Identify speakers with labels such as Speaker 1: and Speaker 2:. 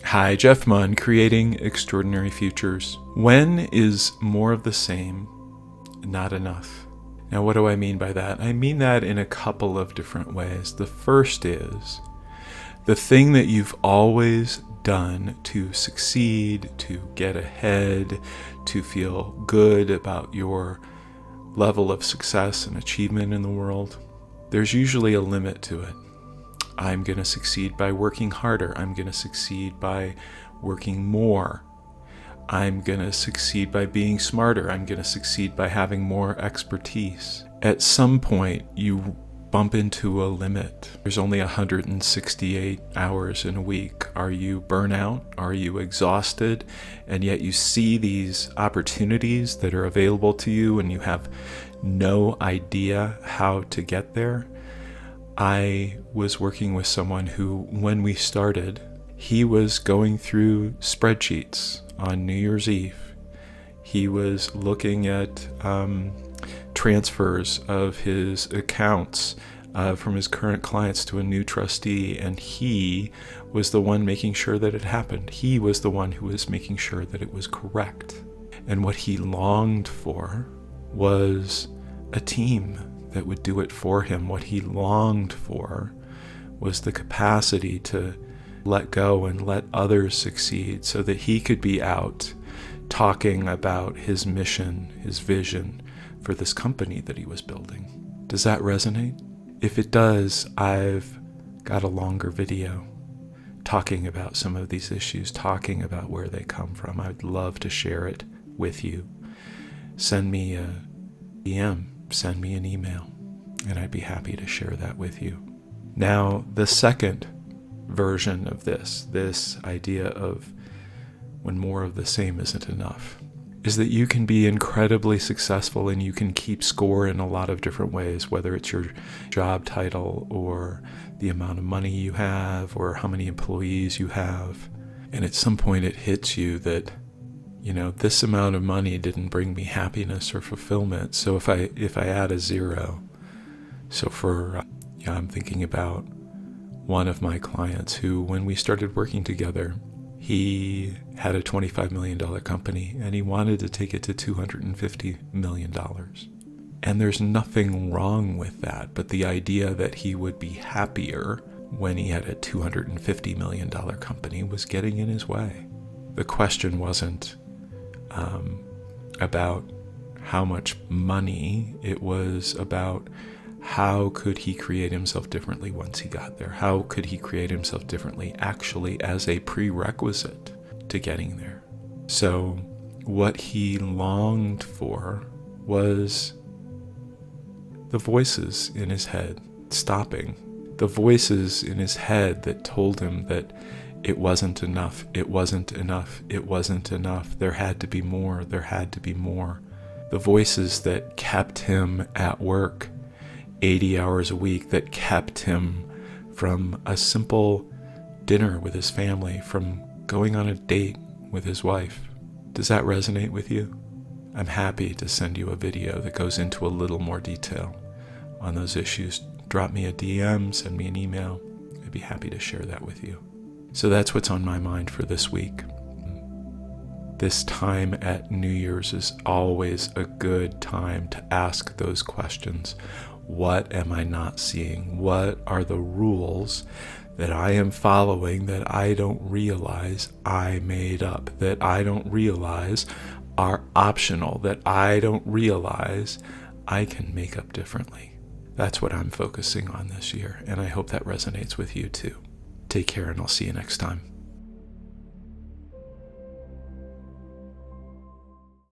Speaker 1: Hi, Jeff Munn, creating extraordinary futures. When is more of the same not enough? Now, what do I mean by that? I mean that in a couple of different ways. The first is the thing that you've always done to succeed, to get ahead, to feel good about your level of success and achievement in the world. There's usually a limit to it. I'm going to succeed by working harder. I'm going to succeed by working more. I'm going to succeed by being smarter. I'm going to succeed by having more expertise. At some point, you bump into a limit. There's only 168 hours in a week. Are you burnout? Are you exhausted? And yet you see these opportunities that are available to you and you have no idea how to get there. I was working with someone who, when we started, he was going through spreadsheets on New Year's Eve. He was looking at transfers of his accounts from his current clients to a new trustee, and he was the one making sure that it happened. He was the one who was making sure that it was correct. And what he longed for was a team that would do it for him. What he longed for was the capacity to let go and let others succeed so that he could be out talking about his mission, his vision for this company that he was building. Does that resonate? If it does, I've got a longer video talking about some of these issues, talking about where they come from. I'd love to share it with you. Send me a DM. Send me an email, and I'd be happy to share that with you. Now, the second version of this idea of when more of the same isn't enough, is that you can be incredibly successful and you can keep score in a lot of different ways, whether it's your job title or the amount of money you have or how many employees you have. And at some point it hits you that this amount of money didn't bring me happiness or fulfillment. So if I add a zero, I'm thinking about one of my clients who, when we started working together, he had a $25 million company and he wanted to take it to $250 million. And there's nothing wrong with that, but the idea that he would be happier when he had a $250 million company was getting in his way. The question wasn't about how much money. It was about how could he create himself differently once he got there? How could he create himself differently actually as a prerequisite to getting there? So what he longed for was the voices in his head stopping. The voices in his head that told him that it wasn't enough, it wasn't enough, it wasn't enough. There had to be more, there had to be more. The voices that kept him at work 80 hours a week, that kept him from a simple dinner with his family, from going on a date with his wife. Does that resonate with you? I'm happy to send you a video that goes into a little more detail on those issues. Drop me a DM, send me an email. I'd be happy to share that with you. So that's what's on my mind for this week. This time at New Year's is always a good time to ask those questions. What am I not seeing? What are the rules that I am following that I don't realize I made up, that I don't realize are optional, that I don't realize I can make up differently? That's what I'm focusing on this year, and I hope that resonates with you too. Take care, and I'll see you next time.